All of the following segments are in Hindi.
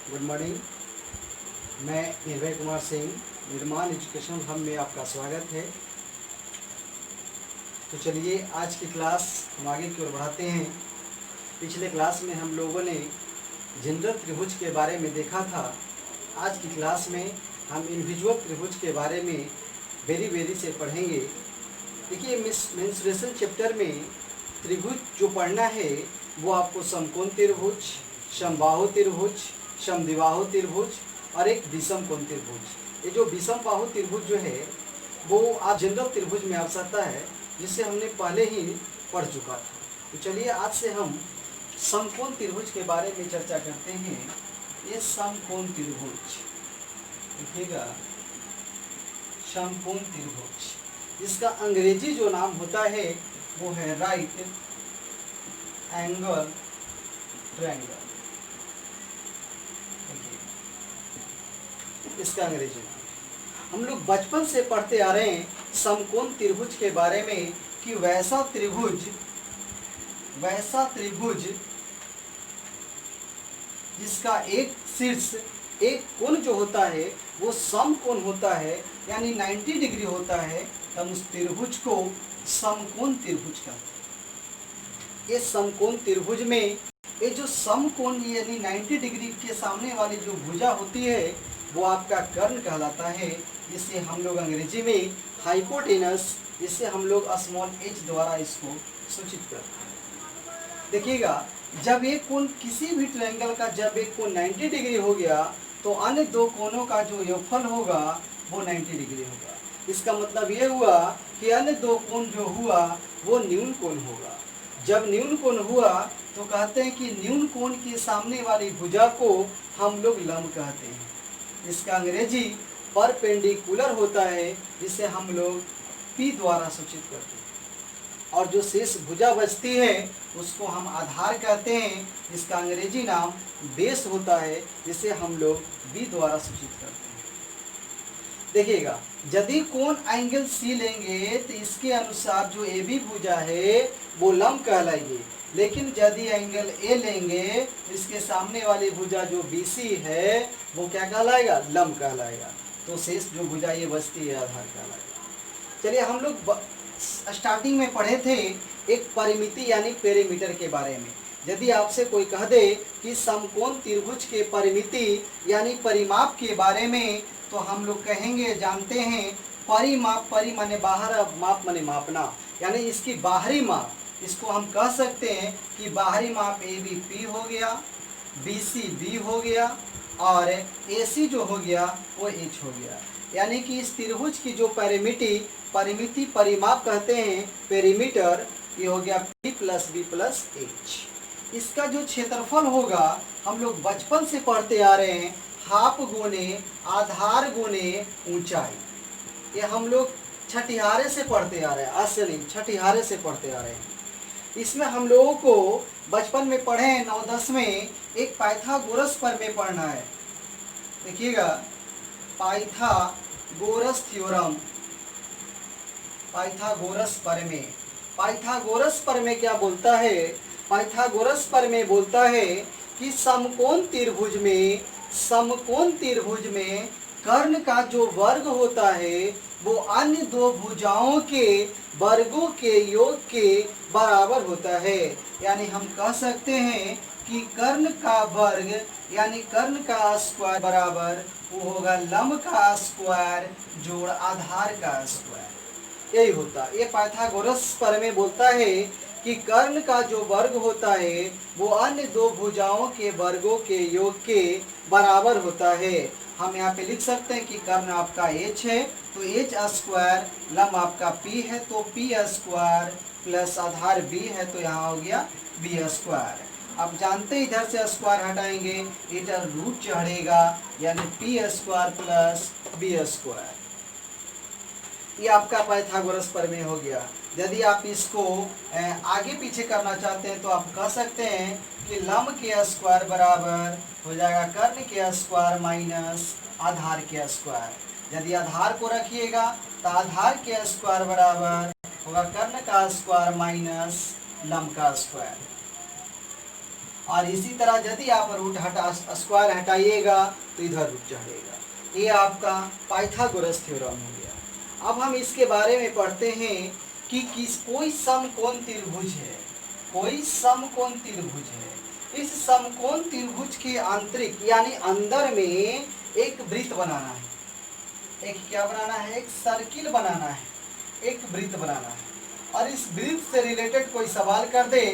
Good morning. मैं निर्भय कुमार सिंह, निर्माण एजुकेशन हब में आपका स्वागत है। तो चलिए आज की क्लास हम आगे की ओर बढ़ाते हैं। पिछले क्लास में हम लोगों ने जनरल त्रिभुज के बारे में देखा था। आज की क्लास में हम इंडिविजुअल त्रिभुज के बारे में वेरी से पढ़ेंगे। देखिए मेंसुरेशन चैप्टर में त्रिभुज जो पढ़ना है वो आपको समकोण त्रिभुज, समबाहु त्रिभुज, समद्विबाहु त्रिभुज और एक विषम कोण त्रिभुज। ये जो विषम बाहु त्रिभुज जो है वो आप जनरल त्रिभुज में आ सकता है, जिसे हमने पहले ही पढ़ चुका था। तो चलिए आज से हम समकोण त्रिभुज के बारे में चर्चा करते हैं। ये समकोण त्रिभुज देखिएगा, समकोण त्रिभुज, इसका अंग्रेजी जो नाम होता है वो है राइट एंगल ट्रायंगल। इसका अंग्रेजी नाम हम लोग बचपन से पढ़ते आ रहे हैं समकोण त्रिभुज के बारे में कि वैसा त्रिभुज जिसका एक शीर्ष एक कोण जो होता है वो समकोण होता है, यानी 90 डिग्री होता है, हम उस त्रिभुज को समकोण त्रिभुज कहते हैं। ये समकोण त्रिभुज में ये जो समकोण यानी 90 डिग्री के सामने वाली जो भुजा होती है वो आपका कर्ण कहलाता है, जिसे हम लोग अंग्रेजी में हाइपोटेनस, जिसे हम लोग स्मॉल h द्वारा इसको सूचित करते हैं। देखिएगा, जब एक कोण किसी भी ट्रायंगल का जब एक कोण 90 डिग्री हो गया तो अन्य दो कोणों का जो योगफल होगा वो 90 डिग्री होगा। इसका मतलब ये हुआ कि अन्य दो कोण जो हुआ वो न्यून कोण होगा। जब न्यून कोण हुआ तो कहते हैं कि न्यून कोण के सामने वाली भुजा को हम लोग लंब कहते हैं। इसका अंग्रेजी परपेंडिकुलर होता है, जिसे हम लोग P द्वारा सूचित करते हैं। और जो शेष भुजा बचती है उसको हम आधार कहते हैं। इसका अंग्रेजी नाम बेस होता है, जिसे हम लोग B द्वारा सूचित करते हैं। देखिएगा, यदि कोण एंगल C लेंगे तो इसके अनुसार जो AB भुजा है वो लंब कहलाएगी, लेकिन यदि एंगल A लेंगे इसके सामने वाली भुजा जो BC है वो क्या कहलाएगा? लंब कहलाएगा। तो शेष जो भुजा ये बचती है आधार कहलाएगा। चलिए, हम लोग स्टार्टिंग में पढ़े थे एक परिमिति यानी पेरीमीटर के बारे में। यदि आपसे कोई कह दे कि समकोण त्रिभुज के परिमिति यानी परिमाप के बारे में, तो हम लोग कहेंगे, जानते हैं, परिमाप, परि माने बाहर, माप माने मापना, यानी इसकी बाहरी माप। इसको हम कह सकते हैं कि बाहरी माप AB P हो गया, BC B हो गया और AC जो हो गया वो H हो गया। यानी कि इस त्रिभुज की जो परिमिति परिमाप कहते हैं, पेरीमीटर, ये हो गया P + B + H। इसका जो क्षेत्रफल होगा हम लोग बचपन से पढ़ते आ रहे हैं, हाफ गुने आधार गुने ऊंचाई। ये हम लोग छठिहारे से पढ़ते आ रहे हैं, आज से नहीं, छठिहारे से पढ़ते आ रहे हैं। इसमें हम लोगों को बचपन में पढ़े 9-10 में एक पाइथागोरस प्रमेय पढ़ना है। देखिएगा, पाइथागोरस थ्योरम, पाइथागोरस प्रमेय। पाइथागोरस प्रमेय क्या बोलता है? पाइथागोरस प्रमेय बोलता है कि समकोण त्रिभुज में कर्ण का जो वर्ग होता है वो अन्य दो भुजाओं के वर्गों के योग के बराबर होता है। यानी हम कह सकते हैं कि कर्ण का वर्ग यानी कर्ण का स्क्वायर बराबर वो होगा लंब का स्क्वायर जोड़ आधार का स्क्वायर। यही होता है। ये पाइथागोरस प्रमेय बोलता है कि कर्ण का जो वर्ग होता है वो अन्य दो भुजाओं के वर्गों के योग के बराबर होता है। हम यहाँ पे लिख सकते हैं कि कर्ण आपका H है तो H स्क्वायर, लंब आपका P है तो P स्क्वायर प्लस आधार B है तो यहाँ हो गया B स्क्वायर। अब जानते हैं इधर से स्क्वायर हटाएंगे, इधर रूट चढ़ेगा, यानी P square plus B square. ये आपका पाइथागोरस प्रमेय हो गया। यदि आप इसको आगे पीछे करना चाहते हैं तो आप कह सकते हैं कि लंब के स्क्वायर बराबर हो जाएगा कर्ण के स्क्वायर माइनस आधार के स्क्वायर। यदि आधार को रखिएगा तो आधार के स्क्वायर बराबर होगा कर्ण का स्क्वायर माइनस लंब का स्क्वायर। और इसी तरह यदि आप रूट हटा स्क्वायर हटाइएगा तो इधर रूट चढ़ेगा। ये आपका पाइथागोरस थ्योरम हो गया। अब हम इसके बारे में पढ़ते हैं कि कोई समकोण त्रिभुज है, कोई समकोण त्रिभुज है। इस समकोण त्रिभुज के आंतरिक यानी अंदर में एक वृत्त बनाना है। एक क्या बनाना है? एक सर्किल बनाना है, एक वृत्त बनाना है। और इस वृत्त से रिलेटेड कोई सवाल कर दे,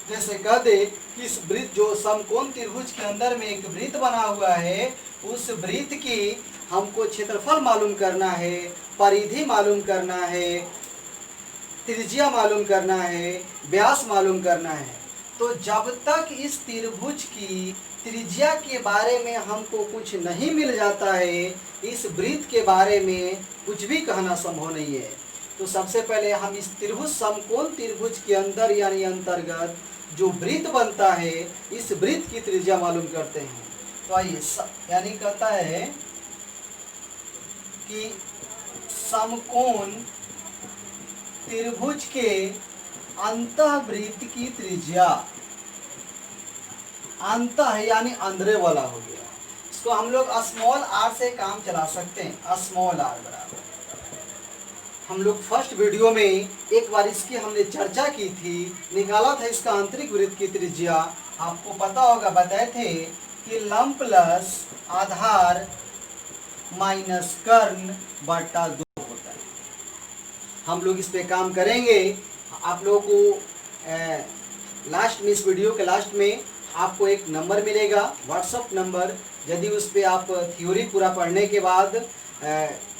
जैसे कह दे कि इस वृत्त जो समकोण त्रिभुज के अंदर में एक वृत्त बना हुआ है, उस वृत्त की हमको क्षेत्रफल मालूम करना है, परिधि मालूम करना है, त्रिज्या मालूम करना है, व्यास मालूम करना है। तो जब तक इस त्रिभुज की त्रिज्या के बारे में हमको कुछ नहीं मिल जाता है, इस वृत्त के बारे में कुछ भी कहना संभव नहीं है। तो सबसे पहले हम इस त्रिभुज समकोण त्रिभुज के अंदर यानी अंतर्गत जो वृत्त बनता है, इस वृत्त की त्रिज्या मालूम करते हैं। तो आइए यानी कहता है कि समकोण त्रिभुज के अंतःवृत्त की त्रिज्या, अंतः यानी अंदर वाला हो गया, इसको हम लोग स्मॉल आर से काम चला सकते हैं। स्मॉल आर बराबर, हम लोग फर्स्ट वीडियो में एक बार इसकी हमने चर्चा की थी, निकाला था इसका आंतरिक वृत्त की त्रिज्या। आपको पता होगा, बताए थे कि लंब प्लस आधार माइनस कर्ण बटा 2 होता है। हम लोग इस पे काम करेंगे। आप लोगों को लास्ट में, इस वीडियो के लास्ट में आपको एक नंबर मिलेगा, व्हाट्सअप नंबर। यदि उस पर आप थ्योरी पूरा पढ़ने के बाद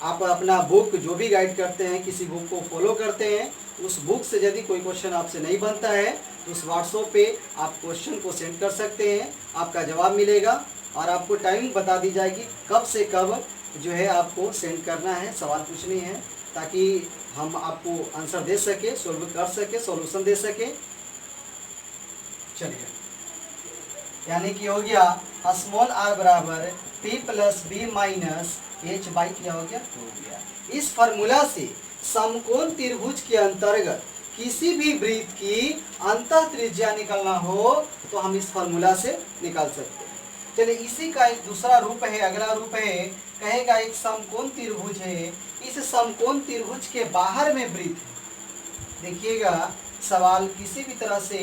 आप अपना बुक जो भी गाइड करते हैं, किसी बुक को फॉलो करते हैं, उस बुक से यदि कोई क्वेश्चन आपसे नहीं बनता है तो उस व्हाट्सएप पे आप क्वेश्चन को सेंड कर सकते हैं, आपका जवाब मिलेगा और आपको टाइम बता दी जाएगी कब से कब जो है आपको सेंड करना है, सवाल पूछनी है, ताकि हम आपको आंसर दे सके, सोल्व कर सके, सॉल्यूशन दे सके। चलिए, यानी कि हो गया स्मॉल आर बराबर p plus b minus h by क्या हो गया, 2 हो गया। इस फार्मूला से समकोण त्रिभुज के अंतर्गत किसी भी वृत्त की अंतः त्रिज्या निकालना हो तो हम इस फार्मूला से निकाल सकते हैं। चलिए, इसी का एक दूसरा रूप है, अगला रूप है, कहेगा एक समकोण त्रिभुज है, इस समकोण त्रिभुज के बाहर में वृत्त है। देखिएगा, सवाल किसी भी तरह से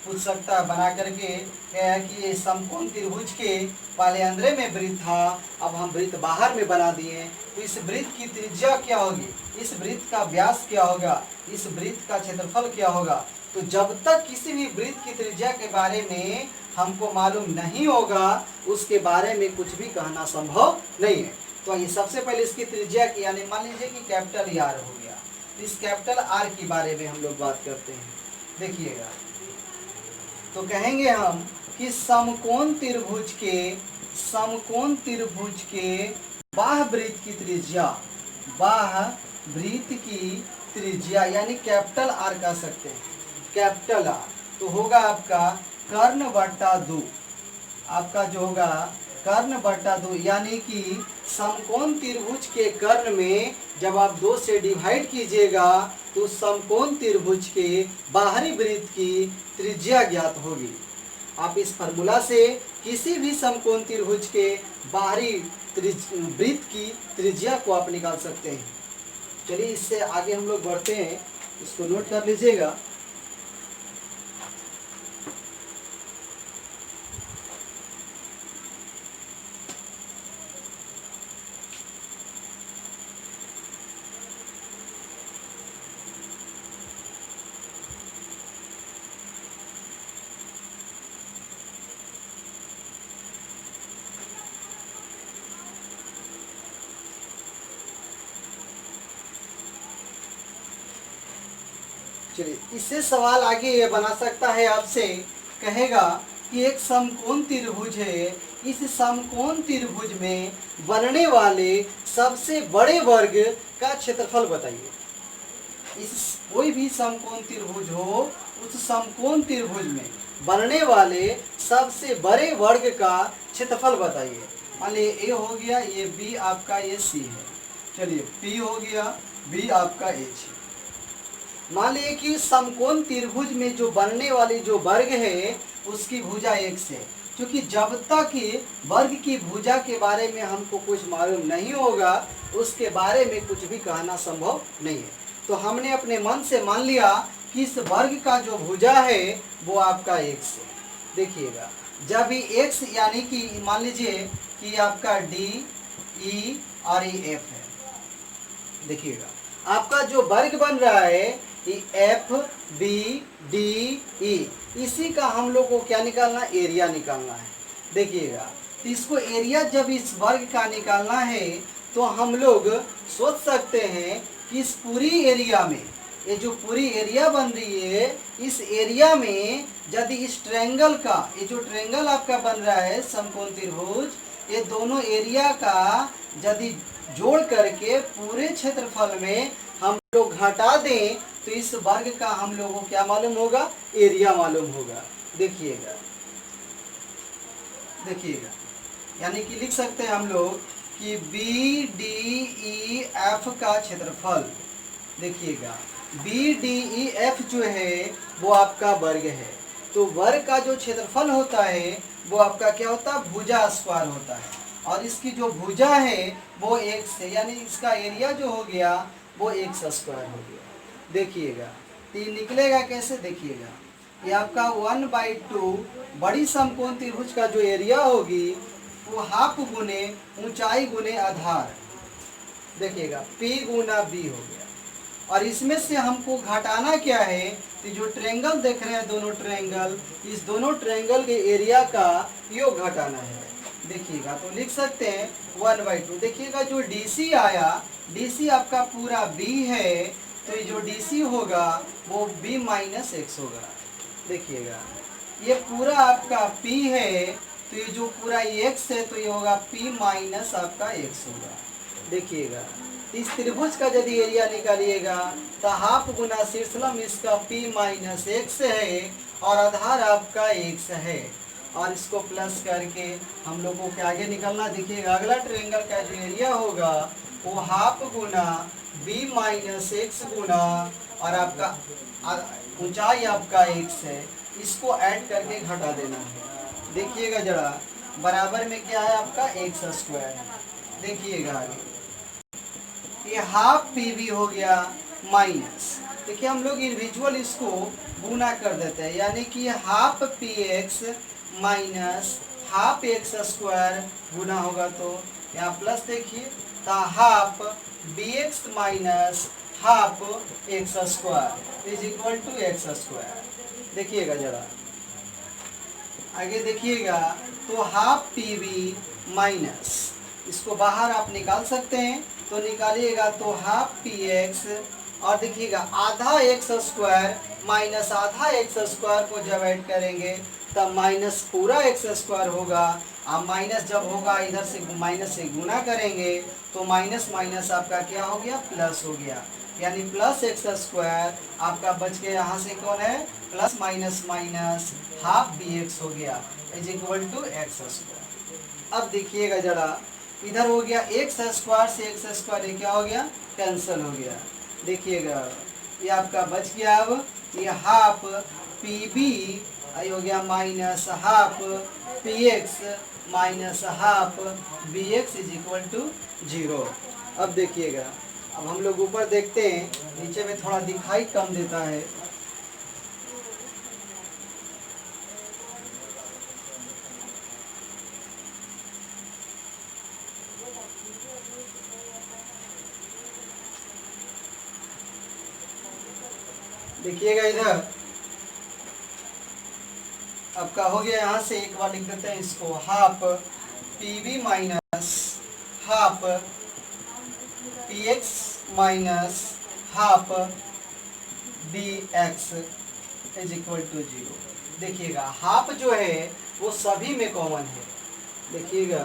पूछ सकता है बना करके, क्या कि ये समकोण त्रिभुज के पहले अंदर में वृत्त था, अब हम वृत्त बाहर में बना दिए, तो इस वृत्त की त्रिज्या क्या होगी, इस वृत्त का व्यास क्या होगा, इस वृत्त का क्षेत्रफल क्या होगा। तो जब तक किसी भी वृत्त की त्रिज्या के बारे में हमको मालूम नहीं होगा, उसके बारे में कुछ भी कहना संभव नहीं है। तो ये सबसे पहले इसकी त्रिज्या की, यानी मान लीजिए कि कैपिटल आर हो गया, इस कैपिटल आर के बारे में हम लोग बात करते हैं। देखिएगा, तो कहेंगे हम कि समकोण त्रिभुज के बाह्य वृत्त की त्रिज्या, बाह्य वृत्त की त्रिज्या यानी कैपिटल आर कह सकते हैं, कैपिटल आर, तो होगा आपका कर्ण बटा 2, आपका जो होगा कर्ण बटा 2, यानी कि समकोण त्रिभुज के कर्ण में जब आप 2 से डिवाइड कीजिएगा तो समकोण त्रिभुज के बाहरी वृत्त की त्रिज्या ज्ञात होगी। आप इस फार्मूला से किसी भी समकोण त्रिभुज के बाहरी वृत्त की त्रिज्या को आप निकाल सकते हैं। चलिए, इससे आगे हम लोग बढ़ते हैं, इसको नोट कर लीजिएगा। चलिए, इससे सवाल आगे ये बना सकता है आपसे, कहेगा कि एक समकोण त्रिभुज है, इस समकोण त्रिभुज में बनने वाले सबसे बड़े वर्ग का क्षेत्रफल बताइए। इस कोई भी समकोण त्रिभुज हो, उस समकोण त्रिभुज में बनने वाले सबसे बड़े वर्ग का क्षेत्रफल बताइए। मान लीजिए ए हो गया, ये बी आपका, ये सी है। चलिए, पी हो गया, बी आपका एच है। मान लीजिए कि समकोण त्रिभुज में जो बनने वाली जो वर्ग है उसकी भुजा x है। क्योंकि जब तक वर्ग की भुजा के बारे में हमको कुछ मालूम नहीं होगा, उसके बारे में कुछ भी कहना संभव नहीं है। तो हमने अपने मन से मान लिया कि इस वर्ग का जो भुजा है वो आपका x है। देखिएगा, जब ये x यानी कि मान लीजिए कि आपका d e और ये f है। देखिएगा, आपका जो वर्ग बन रहा है ये एफ बी डी ई, इसी का हम लोग को क्या निकालना, एरिया निकालना है। देखिएगा, तो इसको एरिया जब इस वर्ग का निकालना है तो हम लोग सोच सकते हैं कि इस पूरी एरिया में, ये जो पूरी एरिया बन रही है, इस एरिया में यदि इस ट्रायंगल का, ये जो ट्रायंगल आपका बन रहा है समकोण त्रिभुज, ये दोनों एरिया का यदि जोड़ करके पूरे क्षेत्रफल में हम लोग घटा दें तो इस वर्ग का हम लोगों को क्या मालूम होगा, एरिया मालूम होगा। देखिएगा, देखिएगा, यानी कि लिख सकते हैं हम लोग कि बी डी ई एफ का क्षेत्रफल, देखिएगा बी डी ई एफ जो है वो आपका वर्ग है। तो वर्ग का जो क्षेत्रफल होता है वो आपका क्या होता है, भुजा स्क्वायर होता है। और इसकी जो भुजा है वो x है, यानी इसका एरिया जो हो गया वो x स्क्वायर हो गया। देखिएगा, तो ये निकलेगा कैसे, देखिएगा ये आपका 1/2 बड़ी समकोण त्रिभुज का जो एरिया होगी वो हाफ गुने ऊंचाई गुने आधार, देखिएगा p गुना b हो गया। और इसमें से हमको घटाना क्या है, तो जो ट्रायंगल देख रहे हैं दोनों ट्रायंगल, इस दोनों ट्रायंगल के एरिया का योग घटाना है। देखिएगा, तो लिख सकते हैं 1/2। देखिएगा, जो DC आया, DC आपका पूरा B है, तो ये जो DC होगा वो B माइनस x होगा। देखिएगा, ये पूरा आपका P है, तो ये जो पूरा x है तो ये होगा P माइनस आपका x होगा। देखिएगा, इस त्रिभुज का यदि एरिया निकालिएगा तो हाफ गुना शीर्षलम इसका P माइनस x है और आधार आपका x है। और इसको प्लस करके हम लोगों को आगे निकलना। देखिएगा, अगला ट्रायंगल का जो एरिया होगा वो हाफ गुना b माइनस एक्स गुना और आपका ऊंचाई आपका x है, इसको ऐड करके घटा देना है। देखिएगा जरा, बराबर में क्या है आपका x स्क्वायर। देखिएगा आगे, ये हाफ पी बी हो गया माइनस, देखिए हम लोग इंडिविजुअल इसको गुना कर देते हैं, यानी कि half P x minus half X square गुना होगा तो यहाँ प्लस, देखिए तो half B X minus half X square is equal to x square. देखिएगा जरा आगे, देखिएगा तो हाफ पी बी माइनस, इसको बाहर आप निकाल सकते हैं, तो निकालिएगा तो हाफ पी एक्स और देखिएगा आधा एक्स स्क्वायर माइनस आधा एक्स स्क्वायर को जब ऐड करेंगे तब माइनस पूरा एक्स स्क्वायर होगा। अब माइनस जब होगा इधर से माइनस से गुना करेंगे तो माइनस माइनस आपका क्या हो गया, प्लस हो गया, यानी प्लस एक्स स्क्वायर आपका बच गया। यहाँ से कौन है, plus minus minus half B x हो गया is equal to x square. अब देखिएगा जरा, इधर हो गया एक्स स्क्वायर से एक्स स्क्वायर, ये क्या हो गया, कैंसिल हो गया। देखिएगा ये आपका बच गया, अब ये हाफ पी बी हो गया minus half P x minus half B x is equal to 0। अब देखिएगा, अब हम लोग ऊपर देखते हैं, नीचे में थोड़ा दिखाई कम देता है। देखिएगा इधर आपका हो गया, यहाँ से एक बार लिख देते हैं इसको, half p b minus half P x minus half B x is equal to 0। देखिएगा हाफ जो है वो सभी में कॉमन है। देखिएगा,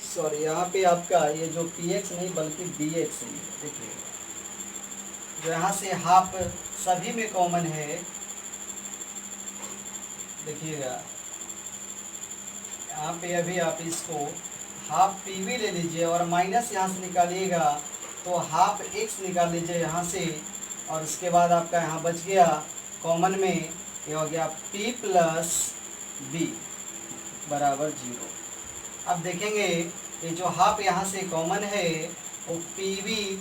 सॉरी यहाँ पे आपका ये जो पी एक्स नहीं बल्कि बी एक्स है। देखिएगा जो यहाँ से हाफ सभी में कॉमन है। देखिएगा यहाँ पे अभी आप इसको हाफ पी वी ले लीजिए और माइनस यहाँ से निकालिएगा तो हाफ एक्स निकाल लीजिए यहाँ से, और उसके बाद आपका यहाँ बच गया कॉमन में, ये हो गया p प्लस बी बराबर 0। अब देखेंगे ये जो हाफ यहाँ से कॉमन है वो पी वी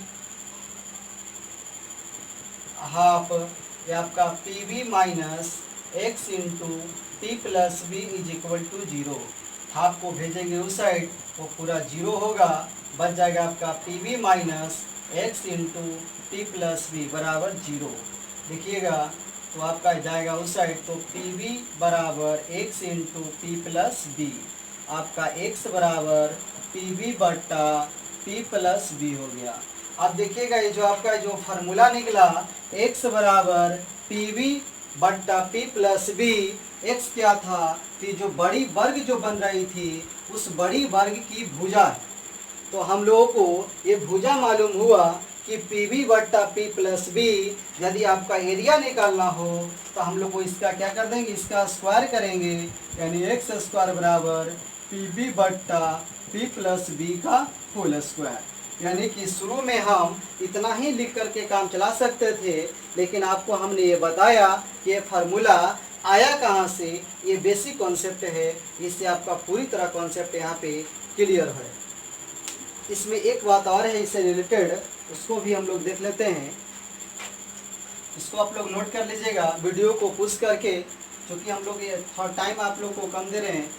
हाफ, ये आपका p v minus x into t plus b is equal to 0। Half को भेजेंगे उस साइड, वो पूरा 0 होगा, बच जाएगा आपका p v minus x into t plus b बराबर 0। देखिएगा तो आपका जाएगा उस साइड, तो पी वी बराबर x into t plus b, आपका x बराबर पी वी बट्टा पी प्लस बी हो गया। अब देखिएगा ये जो आपका जो फार्मूला निकला x बराबर पी वी बट्टा पी प्लस बी, एक्स क्या था कि जो बड़ी वर्ग जो बन रही थी उस बड़ी वर्ग की भुजा है, तो हम लोगों को ये भुजा मालूम हुआ कि पी वी बट्टा पी प्लस बी। यदि आपका एरिया निकालना हो तो हम लोग को इसका क्या कर देंगे, इसका स्क्वायर करेंगे, यानी एक्स स्क्वायर बराबर पी वी बट्टा पी प्लस बी का होल स्क्वायर। यानी कि शुरू में हम इतना ही लिख करके काम चला सकते थे, लेकिन आपको हमने ये बताया कि ये फार्मूला आया कहाँ से, ये बेसिक कॉन्सेप्ट है, इससे आपका पूरी तरह कॉन्सेप्ट यहाँ पे क्लियर है। इसमें एक बात और है इससे रिलेटेड, उसको भी हम लोग देख लेते हैं। इसको आप लोग नोट कर लीजिएगा वीडियो को पुश करके, क्योंकि हम लोग ये थोड़ा टाइम आप लोग को कम दे रहे हैं।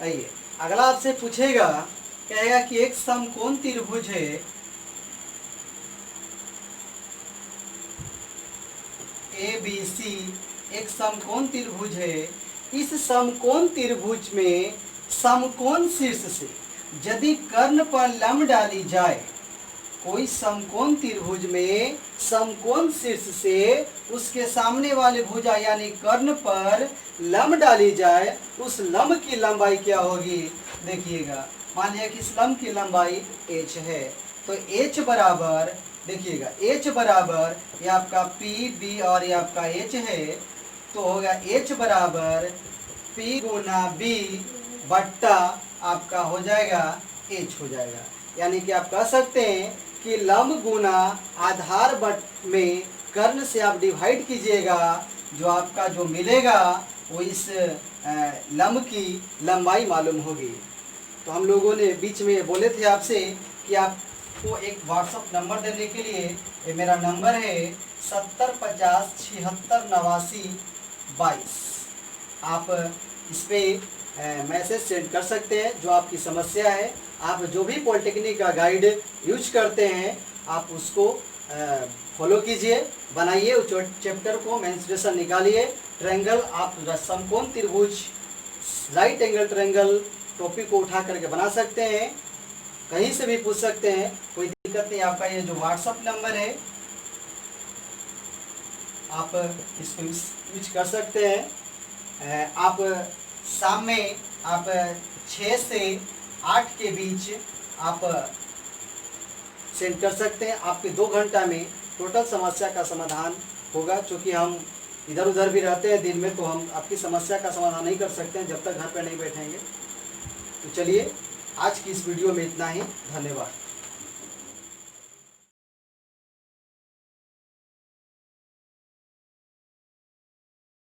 आइए अगला आपसे पूछेगा, कहेगा कि एक समकोण त्रिभुज है, ए बी सी एक समकोण त्रिभुज है। इस समकोण त्रिभुज में समकोण शीर्ष से यदि कर्ण पर लंब डाली जाए, कोई समकोण त्रिभुज में समकोण शीर्ष से उसके सामने वाले भुजा यानी कर्ण पर लंब डाली जाए, उस लंब की लंबाई क्या होगी। देखिएगा मान लिया कि इस लंब की लंबाई h है, तो h बराबर, देखिएगा h बराबर ये आपका p b और ये आपका h है, तो होगा h बराबर p गुना b बट्टा आपका हो जाएगा h हो जाएगा। यानी कि आप कह सकते हैं कि लंब गुना आधार बट में कर्ण से आप डिवाइड कीजिएगा, जो आपका जो मिलेगा वो इस लंब की लंबाई मालूम होगी। तो हम लोगों ने बीच में बोले थे आपसे कि आपको एक व्हाट्सअप नंबर देने के लिए, ये मेरा नंबर है 7050 76 89 22। आप इस पर मैसेज सेंड कर सकते हैं जो आपकी समस्या है। आप जो भी पॉलिटेक्निक का गाइड यूज करते हैं आप उसको फॉलो कीजिए, बनाइए उस चैप्टर को, मेंस्ट्रुएशन निकालिए, ट्रायंगल आप समकोण त्रिभुज राइट एंगल ट्रायंगल टॉपिक को उठा करके बना सकते हैं, कहीं से भी पूछ सकते हैं, कोई दिक्कत नहीं। आपका ये जो व्हाट्सअप नंबर है आप इसको यूज कर सकते हैं। आप शाम में आप 6 से 8 के बीच आप सेंड कर सकते हैं। आपके 2 घंटा में टोटल समस्या का समाधान होगा। क्योंकि हम इधर उधर भी रहते हैं दिन में, तो हम आपकी समस्या का समाधान नहीं कर सकते हैं जब तक घर पर नहीं बैठेंगे। तो चलिए आज की इस वीडियो में इतना ही, धन्यवाद।